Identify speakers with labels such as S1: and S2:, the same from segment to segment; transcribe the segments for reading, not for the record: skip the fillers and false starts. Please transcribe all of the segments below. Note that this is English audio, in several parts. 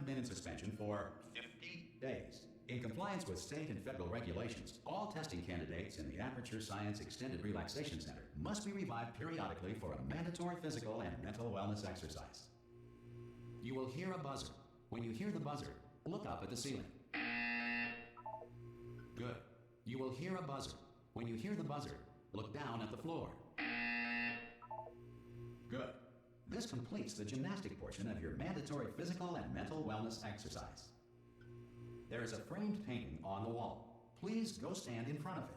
S1: have been in suspension for 50 days. In compliance with state and federal regulations, all testing candidates in the Aperture Science Extended Relaxation Center must be revived periodically for a mandatory physical and mental wellness exercise. You will hear a buzzer. When you hear the buzzer, look up at the ceiling. Good. You will hear a buzzer. When you hear the buzzer, look down at the floor. Good. This completes the gymnastic portion of your mandatory physical and mental wellness exercise. There is a framed painting on the wall. Please go stand in front of it.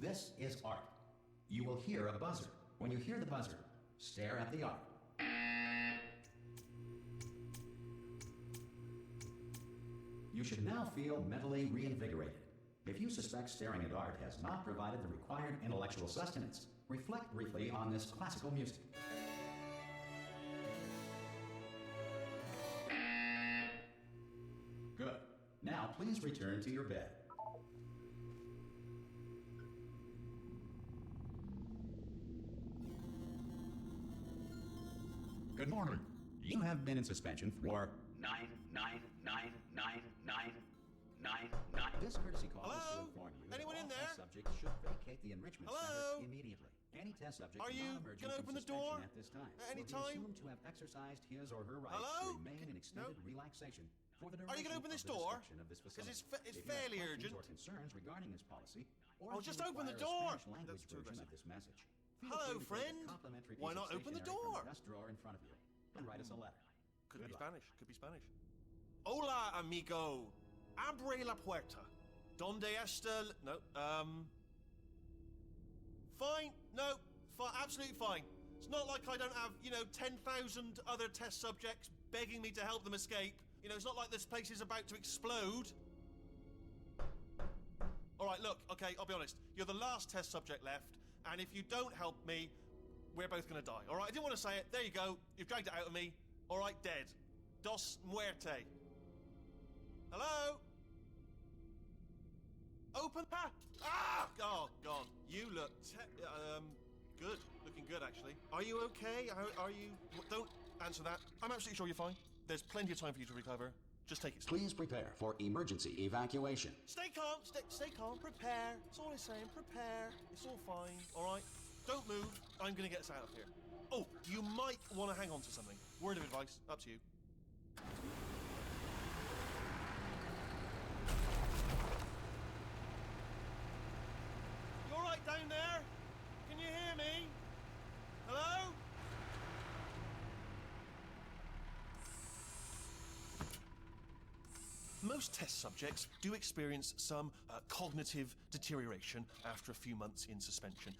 S1: This is art. You will hear a buzzer. When you hear the buzzer, stare at the art. You should now feel mentally reinvigorated. If you suspect staring at art has not provided the required intellectual sustenance, reflect briefly on this classical music. Good. Now please return to your bed. Good morning. You have been in suspension for 9999999. This courtesy call is to inform you
S2: Anyone
S1: that
S2: in
S1: all
S2: there?
S1: test subjects should vacate the enrichment
S2: Hello?
S1: center immediately. Any test subject
S2: Are you
S1: not emerging
S2: gonna
S1: from
S2: open the
S1: suspension
S2: door
S1: at this time
S2: at any
S1: will be
S2: time?
S1: assumed to have exercised his or her rights
S2: Hello?
S1: to remain in extended
S2: No?
S1: relaxation for the
S2: Are you
S1: duration
S2: gonna open this
S1: of the
S2: door?
S1: destruction of this
S2: 'Cause
S1: facility.
S2: it's
S1: If you have
S2: fairly
S1: questions
S2: urgent.
S1: or concerns regarding this policy, or
S2: Oh,
S1: if you
S2: just open the
S1: require a
S2: door.
S1: Spanish language
S2: That's too
S1: version
S2: aggressive.
S1: of this message, feel
S2: Hello,
S1: free to take a
S2: friend.
S1: complimentary
S2: Why
S1: piece of
S2: not open the
S1: stationery from
S2: door?
S1: desk drawer in front of you and write us a letter.
S2: Could be
S1: Good luck.
S2: Spanish. Could be Spanish. Hola, amigo. Abre la puerta. Donde está? No. Fine. No. Absolutely fine. It's not like I don't have, 10,000 other test subjects begging me to help them escape. It's not like this place is about to explode. All right, look. Okay, I'll be honest. You're the last test subject left, and if you don't help me, we're both gonna die. All right. I didn't want to say it. There you go. You've dragged it out of me. All right, dead. Dos muerte. Hello? Open. Ah! Oh God. You look. Good. Looking good, actually. Are you okay? Are you? Don't answer that. I'm absolutely sure you're fine. There's plenty of time for you to recover. Just take it slow.
S1: Please prepare for emergency evacuation.
S2: Stay calm. Stay calm. Prepare. That's all I'm saying. Prepare. It's all fine. All right. Don't move. I'm gonna get us out of here. Oh, you might want to hang on to something. Word of advice. Up to you. You all right down there? Can you hear me? Hello? Most test subjects do experience some cognitive deterioration after a few months in suspension.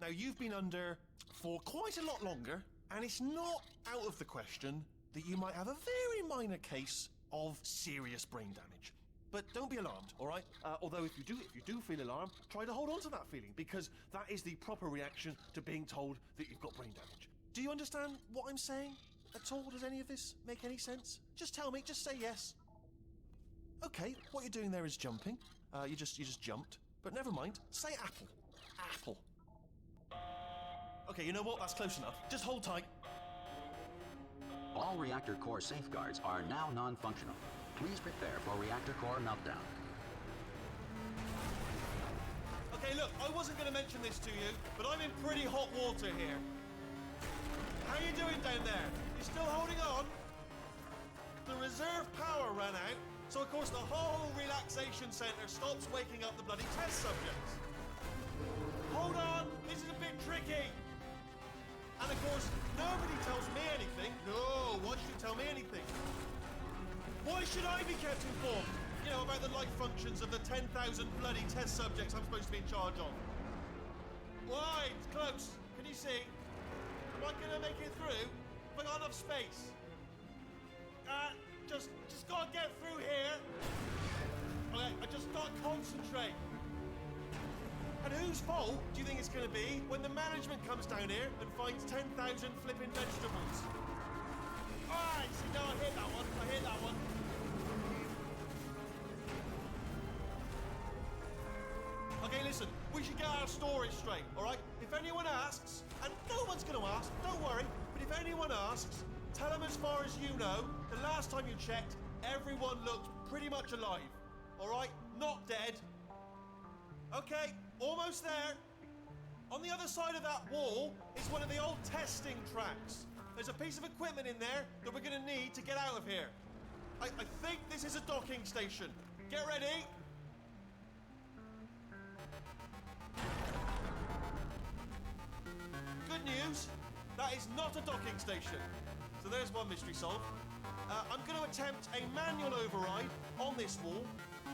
S2: Now, you've been under for quite a lot longer, and it's not out of the question that you might have a very minor case of serious brain damage. But don't be alarmed, all right? Although if you do feel alarmed, try to hold on to that feeling, because that is the proper reaction to being told that you've got brain damage. Do you understand what I'm saying at all? Does any of this make any sense? Just tell me, just say yes. Okay, what you're doing there is jumping. You just jumped. But never mind, say apple. Apple. Okay, you know what? That's close enough. Just hold tight.
S1: All reactor core safeguards are now non-functional. Please prepare for reactor core meltdown.
S2: Okay, look, I wasn't going to mention this to you, but I'm in pretty hot water here. How you doing down there? You still holding on? The reserve power ran out, so of course the whole relaxation centre stops waking up the bloody test subjects. Hold on, this is a bit tricky. And of course, nobody tells me anything. No, why should you tell me anything? Why should I be kept informed? About the life functions of the 10,000 bloody test subjects I'm supposed to be in charge of. Why? It's close. Can you see? Am I gonna make it through? Have I got enough space? Just gotta get through here. Okay, I just gotta concentrate. And whose fault do you think it's gonna be when the management comes down here and finds 10,000 flipping vegetables? Alright, see, no, I hit that one. Okay, listen, we should get our story straight, alright? If anyone asks, and no one's gonna ask, don't worry, but if anyone asks, Tell them as far as you know, the last time you checked, everyone looked pretty much alive. All right? Not dead. Okay, almost there. On the other side of that wall is one of the old testing tracks. There's a piece of equipment in there that we're gonna need to get out of here. I think this is a docking station. Get ready. Good news, that is not a docking station. So there's one mystery solved. I'm going to attempt a manual override on this wall.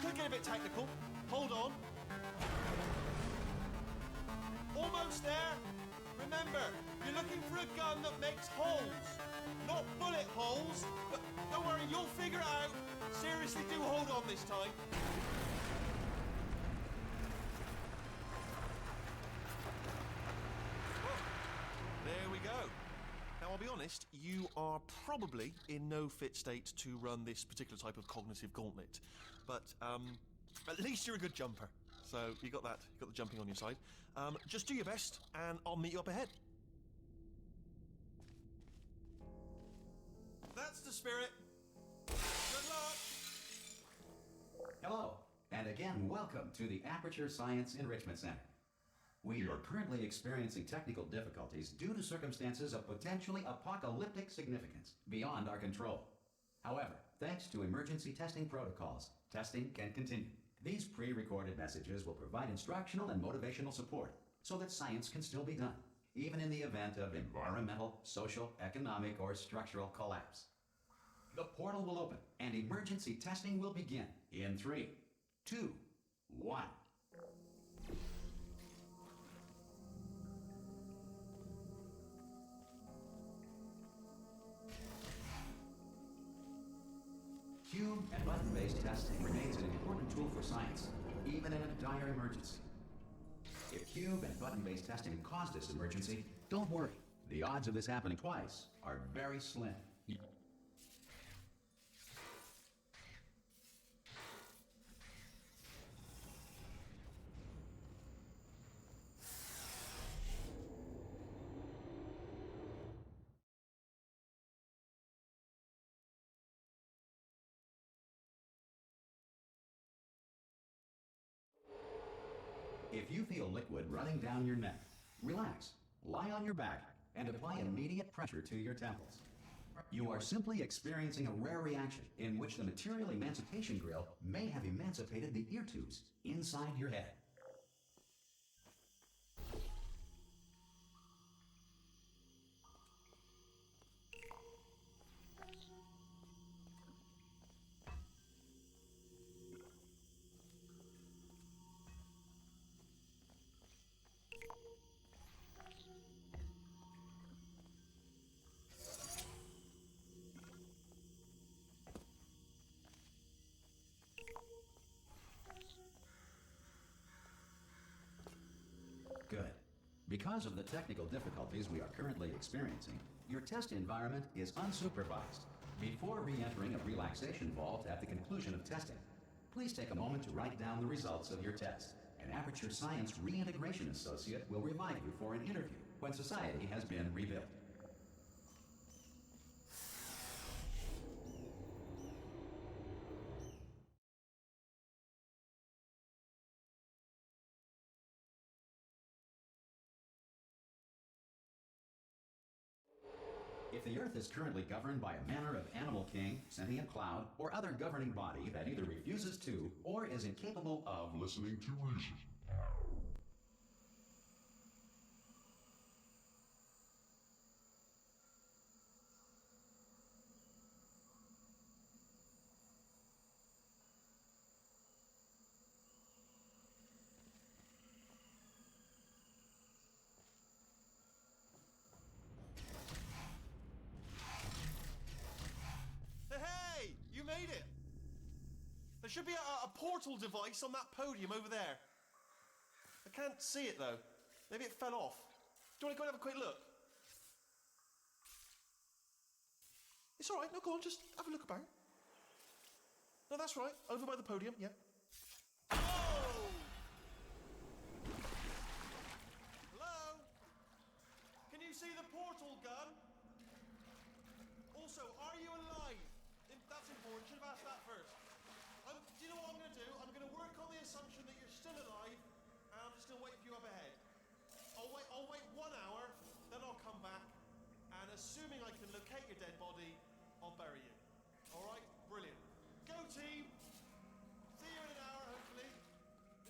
S2: Could get a bit technical. Hold on. Almost there. Remember, you're looking for a gun that makes holes. Not bullet holes, but don't worry, you'll figure it out. Seriously, do hold on this time. There we go. Now, I'll be honest, you are probably in no fit state to run this particular type of cognitive gauntlet. But, at least you're a good jumper. So, you got that. You got the jumping on your side. Just do your best, and I'll meet you up ahead. That's the spirit. Good luck.
S1: Hello, and again, welcome to the Aperture Science Enrichment Center. We are currently experiencing technical difficulties due to circumstances of potentially apocalyptic significance beyond our control. However, thanks to emergency testing protocols, testing can continue. These pre-recorded messages will provide instructional and motivational support so that science can still be done, even in the event of environmental, social, economic, or structural collapse. The portal will open and emergency testing will begin in 3, 2, 1. Cube and button-based testing remains an important tool for science, even in a dire emergency. If cube and button-based testing caused this emergency, don't worry. The odds of this happening twice are very slim. If you feel liquid running down your neck, relax, lie on your back, and apply immediate pressure to your temples. You are simply experiencing a rare reaction in which the material emancipation grill may have emancipated the ear tubes inside your head. Good. Because of the technical difficulties we are currently experiencing, your test environment is unsupervised. Before re-entering a relaxation vault at the conclusion of testing, please take a moment to write down the results of your test. An Aperture Science Reintegration Associate will revive you for an interview when society has been rebuilt. If the Earth is currently governed by a manner of animal king, sentient cloud, or other governing body that either refuses to or is incapable of listening to reason,
S2: made it! There should be a portal device on that podium over there. I can't see it though. Maybe it fell off. Do you want to go and have a quick look? It's alright, no, go on, just have a look about. No, that's right, over by the podium, yeah. Oh! Hello? Can you see the portal gun? I'll wait 1 hour, then I'll come back, and assuming I can locate your dead body, I'll bury you. All right? Brilliant. Go, team! See you in an hour, hopefully.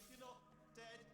S2: If you're not dead.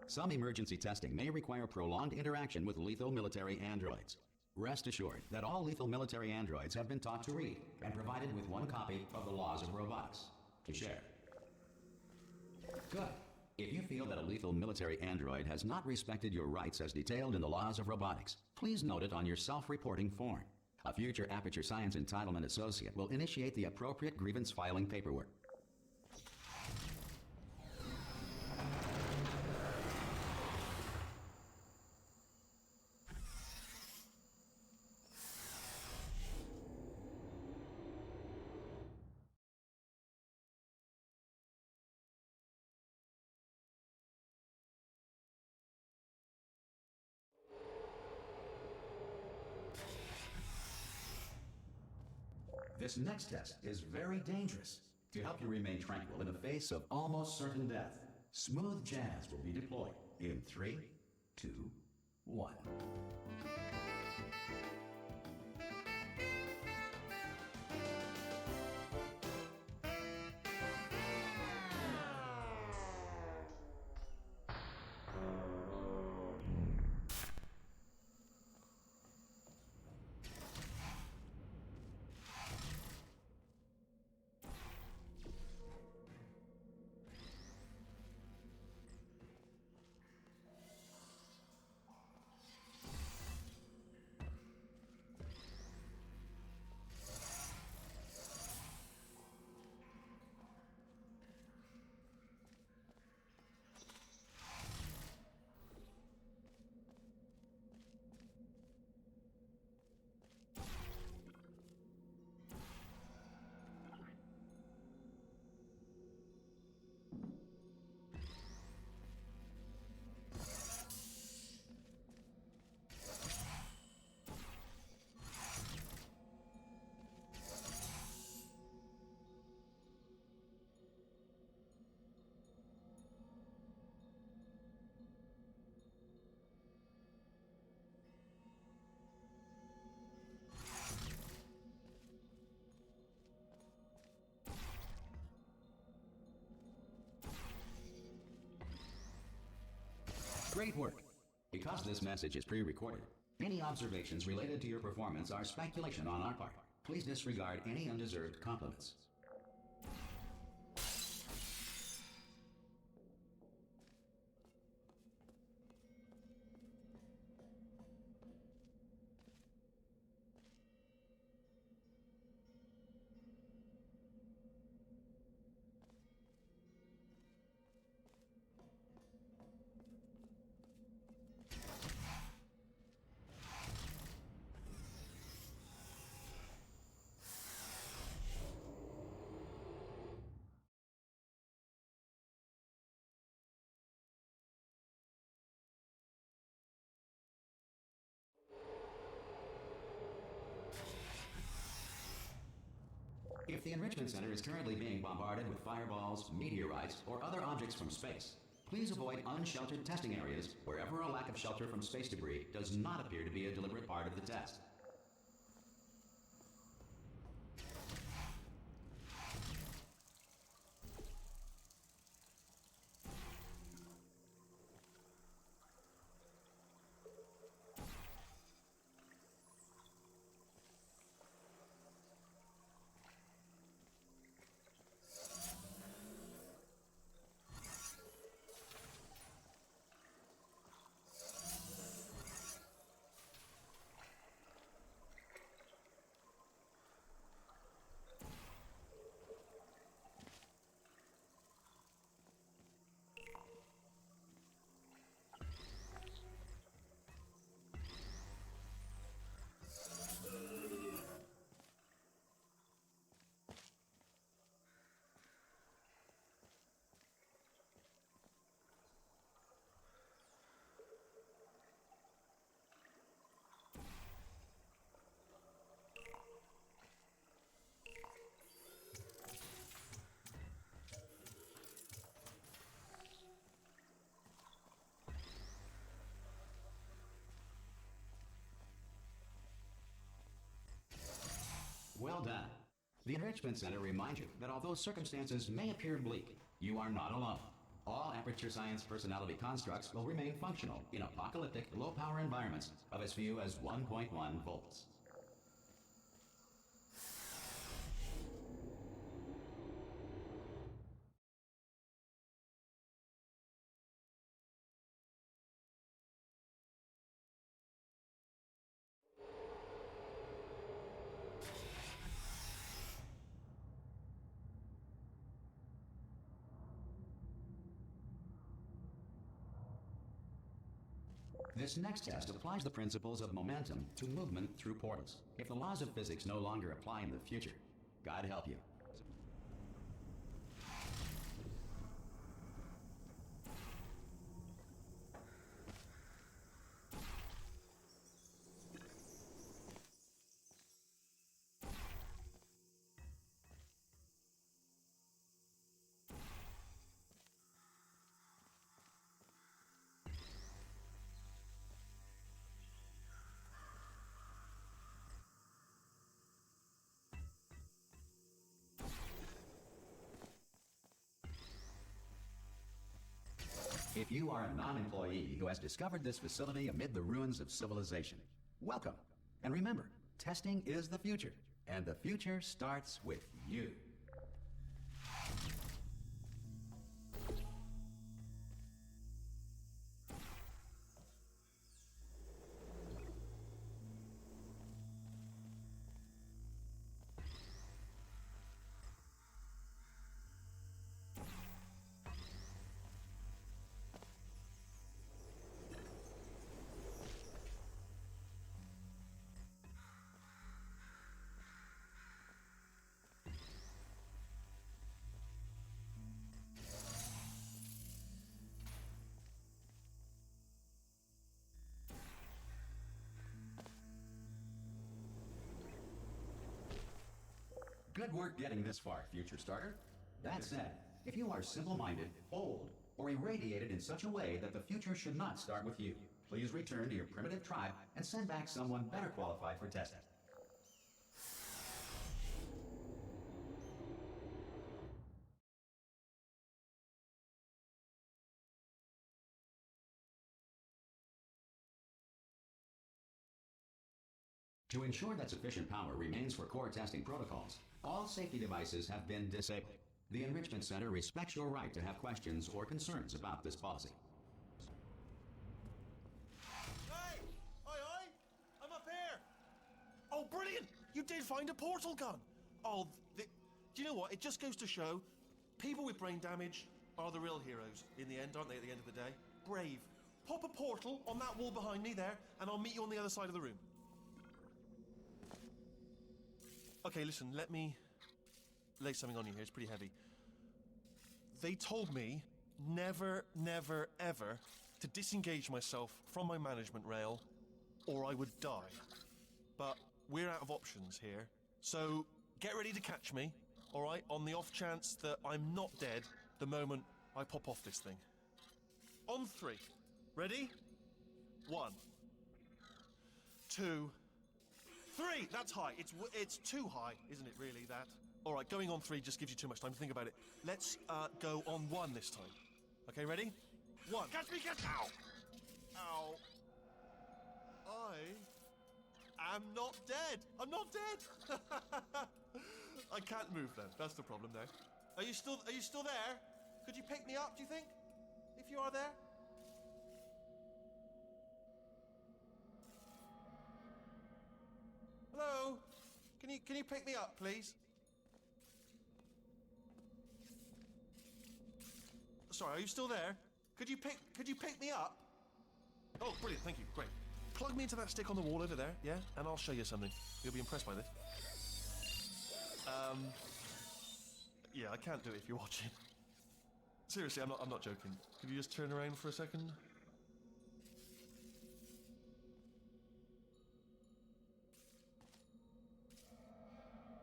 S1: Some emergency testing may require prolonged interaction with lethal military androids. Rest assured that all lethal military androids have been taught to read and provided with 1 copy of the Laws of Robotics to share. Good. If you feel that a lethal military android has not respected your rights as detailed in the Laws of Robotics, please note it on your self-reporting form. A future Aperture Science Entitlement Associate will initiate the appropriate grievance filing paperwork. This next test is very dangerous. To help you remain tranquil in the face of almost certain death, smooth jazz will be deployed in 3, 2, 1. Great work. Because this message is pre-recorded, any observations related to your performance are speculation on our part. Please disregard any undeserved compliments. If the Enrichment Center is currently being bombarded with fireballs, meteorites, or other objects from space, please avoid unsheltered testing areas wherever a lack of shelter from space debris does not appear to be a deliberate part of the test. The Enrichment Center reminds you that although circumstances may appear bleak, you are not alone. All Aperture Science personality constructs will remain functional in apocalyptic, low-power environments of as few as 1.1 volts. This next test applies the principles of momentum to movement through portals. If the laws of physics no longer apply in the future, God help you. If you are a non-employee who has discovered this facility amid the ruins of civilization, welcome. And remember, testing is the future, and the future starts with you. Good work getting this far, future starter. That said, if you are simple-minded, old, or irradiated in such a way that the future should not start with you, please return to your primitive tribe and send back someone better qualified for testing. To ensure that sufficient power remains for core testing protocols, all safety devices have been disabled. The Enrichment Center respects your right to have questions or concerns about this policy.
S2: Hey! Oi! I'm up here! Oh, brilliant! You did find a portal gun! Oh, do you know what? It just goes to show, people with brain damage are the real heroes in the end, aren't they, at the end of the day? Brave. Pop a portal on that wall behind me there, and I'll meet you on the other side of the room. Okay, listen, let me lay something on you here. It's pretty heavy. They told me never, never, ever to disengage myself from my management rail or I would die. But we're out of options here. So get ready to catch me, all right, on the off chance that I'm not dead the moment I pop off this thing. On 3. Ready? 1, 2, 3! That's high. It's too high, isn't it, really, that? All right, going on 3 just gives you too much time to think about it. Let's go on 1 this time. Okay, ready? 1. Catch me, catch... Ow! Ow. I am not dead. I'm not dead. I can't move then. That's the problem there. Are you still there? Could you pick me up, do you think? If you are there? Hello? Can you pick me up, please? Sorry, are you still there? Could you pick me up? Oh, brilliant, thank you, great. Plug me into that stick on the wall over there, yeah? And I'll show you something. You'll be impressed by this. Yeah, I can't do it if you're watching. Seriously, I'm not joking. Could you just turn around for a second?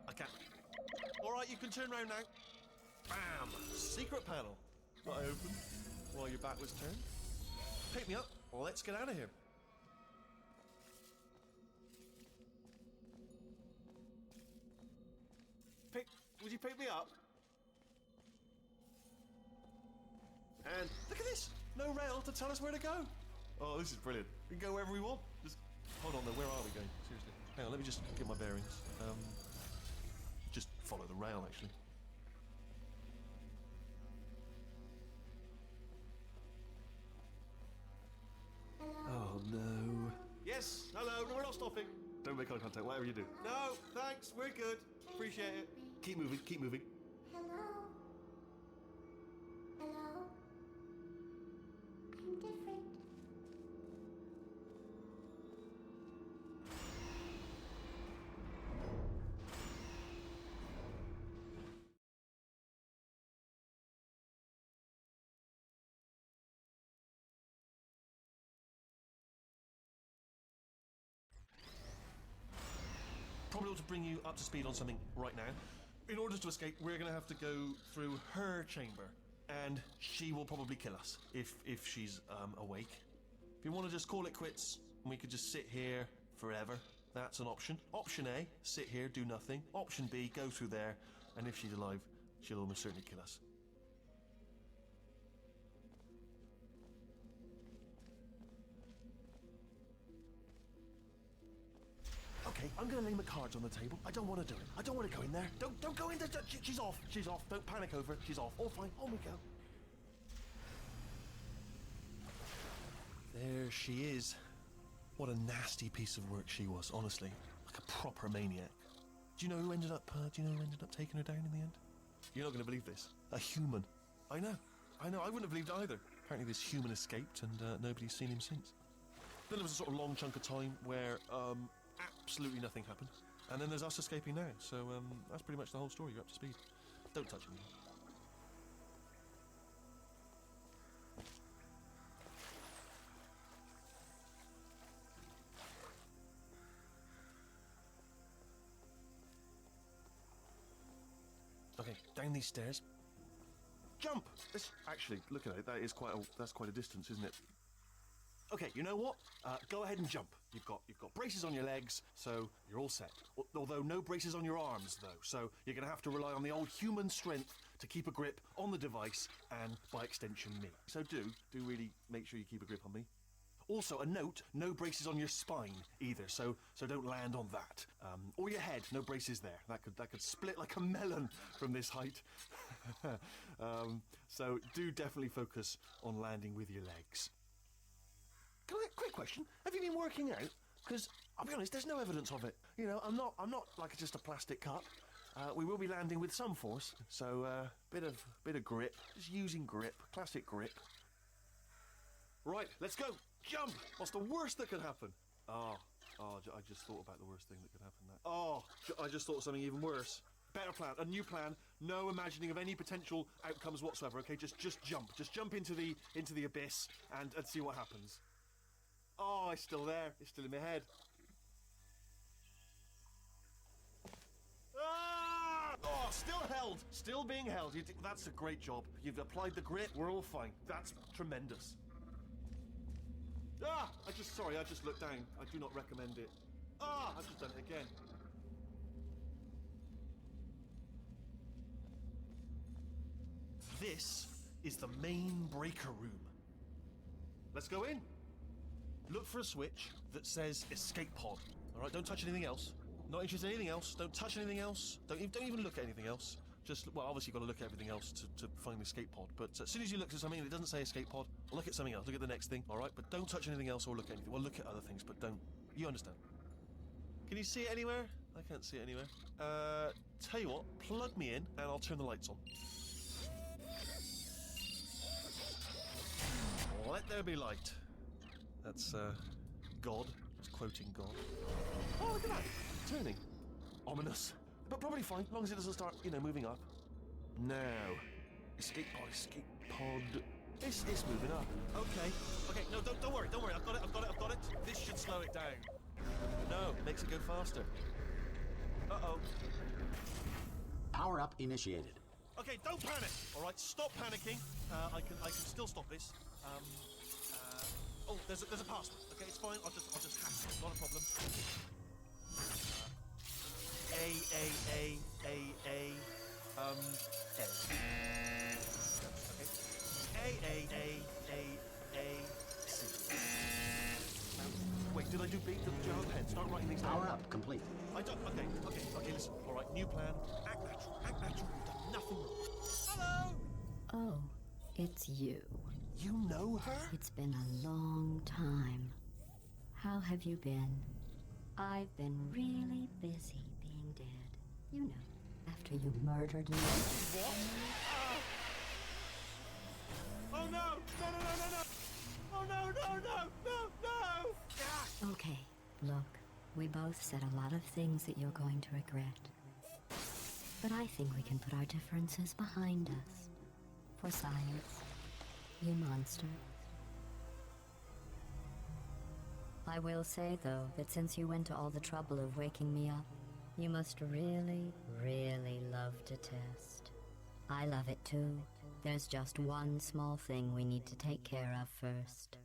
S2: I can't. All right, you can turn around now. Bam! Secret panel. That I opened while your back was turned. Pick me up. Let's get out of here. Would you pick me up? And look at this! No rail to tell us where to go. Oh, this is brilliant. We can go wherever we want. Just hold on though, where are we going? Seriously. Hang on, let me just get my bearings. Just follow the rail, actually. Oh no. Yes, hello, we're not stopping. Don't make eye contact, whatever you do. No, thanks, we're good. Appreciate it. Keep moving, keep moving.
S3: Hello? Hello? I'm different.
S2: Probably ought to bring you up to speed on something right now. In order to escape, we're going to have to go through her chamber, and she will probably kill us if she's awake. If you want to just call it quits, and we could just sit here forever, that's an option. Option A, sit here, do nothing. Option B, go through there, and if she's alive, she'll almost certainly kill us. Okay, I'm gonna lay my cards on the table. I don't want to do it. I don't want to go in there. Don't go in there. She's off. She's off. Don't panic over it. She's off. All fine. On we go. There she is. What a nasty piece of work she was, honestly. Like a proper maniac. Do you know who ended up taking her down in the end? You're not gonna believe this. A human. I know. I wouldn't have believed it either. Apparently this human escaped and nobody's seen him since. Then there was a sort of long chunk of time where absolutely nothing happened. And then there's us escaping now. So that's pretty much the whole story. You're up to speed. Don't touch me. Okay, down these stairs. Jump! Actually, look at it. That's quite a distance, isn't it? Okay, you know what? Go ahead and jump. You've got braces on your legs, so you're all set. Although no braces on your arms, though. So you're going to have to rely on the old human strength to keep a grip on the device and, by extension, me. So do really make sure you keep a grip on me. Also, a note: no braces on your spine either. So don't land on that. Or your head. No braces there. That could split like a melon from this height. So do definitely focus on landing with your legs. Quick question: have you been working out? Because I'll be honest, there's no evidence of it. You know, I'm not like just a plastic cup. We will be landing with some force, so bit of grip. Just using grip, classic grip. Right, let's go. Jump. What's the worst that could happen? Oh, I just thought about the worst thing that could happen. I just thought of something even worse. Better plan, a new plan. No imagining of any potential outcomes whatsoever. Okay, just jump. Just jump into the abyss and see what happens. Oh, it's still there. It's still in my head. Ah! Oh, still held. Still being held. That's a great job. You've applied the grip. We're all fine. That's tremendous. Ah! I just looked down. I do not recommend it. Ah! I've just done it again. This is the main breaker room. Let's go in. Look for a switch that says escape pod. All right, don't touch anything else. Not interested in anything else. Don't touch anything else. Don't even look at anything else. Just, well, obviously you've got to look at everything else to find the escape pod. But as soon as you look at something and it doesn't say escape pod, look at something else. Look at the next thing, all right? But don't touch anything else or look at anything. Well, look at other things, but don't. You understand? Can you see it anywhere? I can't see it anywhere. Tell you what, plug me in and I'll turn the lights on. Let there be light. That's, God. Just quoting God. Oh, look at that. Turning. Ominous. But probably fine, as long as it doesn't start, moving up. Now. Escape pod. It's moving up. Okay, no, don't worry. I've got it. This should slow it down. No, makes it go faster. Uh-oh.
S1: Power up initiated.
S2: Okay, don't panic. All right, stop panicking. I can still stop this. Oh, there's a password. Okay, it's fine. I'll just hack it. Not a problem. Dead. Okay. C. Wait, did I do B? Did you have a pen? Start writing these down.
S1: Power up, complete.
S2: I don't. Okay, listen. All right, new plan. Act natural, act natural. You've done nothing wrong. Hello!
S3: Oh, it's you.
S2: You know her?
S3: It's been a long time. How have you been? I've been really busy being dead. You know, after you murdered me.
S2: What? Oh no! No! Oh no!
S3: Okay, look, we both said a lot of things that you're going to regret. But I think we can put our differences behind us. For science, you monster. I will say, though, that since you went to all the trouble of waking me up, you must really, really love to test. I love it too. There's just one small thing we need to take care of first.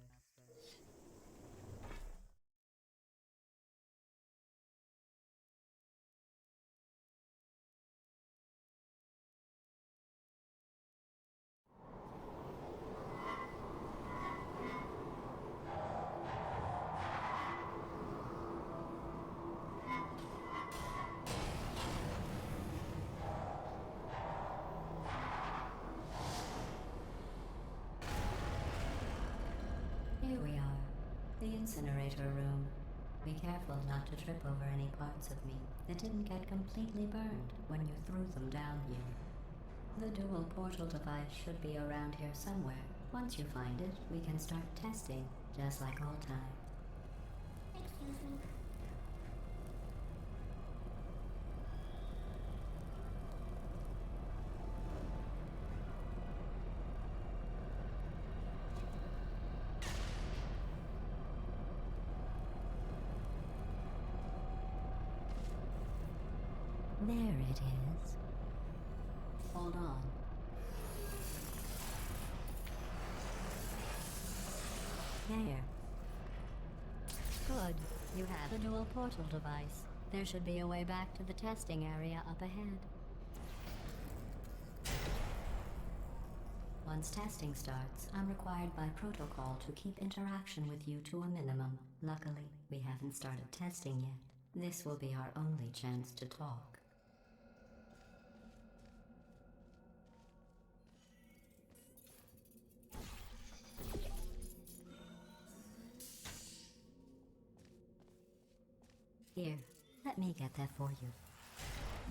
S3: Here we are, the incinerator room. Be careful not to trip over any parts of me that didn't get completely burned when you threw them down here. The dual portal device should be around here somewhere. Once you find it, we can start testing, just like old time.
S4: Excuse me.
S3: There it is. Hold on. There. Good. You have the dual portal device. There should be a way back to the testing area up ahead. Once testing starts, I'm required by protocol to keep interaction with you to a minimum. Luckily, we haven't started testing yet. This will be our only chance to talk. Here, let me get that for you.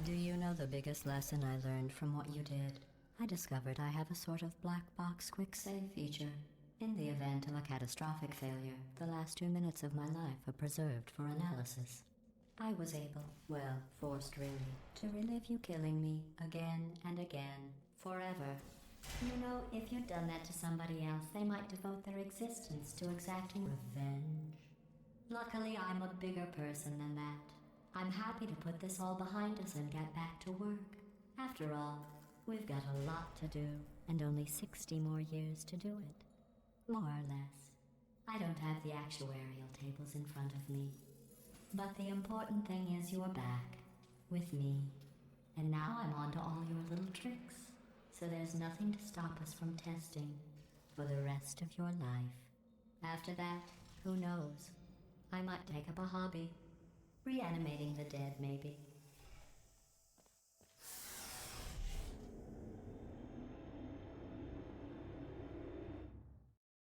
S3: Do you know the biggest lesson I learned from what you did? I discovered I have a sort of black box quick save feature. In the event of a catastrophic failure, the last 2 minutes of my life are preserved for analysis. I was able, well, forced really, to relive you killing me again and again, forever. You know, if you'd done that to somebody else, they might devote their existence to exacting revenge. Luckily, I'm a bigger person than that. I'm happy to put this all behind us and get back to work. After all, we've got a lot to do, and only 60 more years to do it. More or less. I don't have the actuarial tables in front of me. But the important thing is you're back, with me. And now I'm on to all your little tricks. So there's nothing to stop us from testing for the rest of your life. After that, who knows? I might take up a hobby. Reanimating the dead, maybe.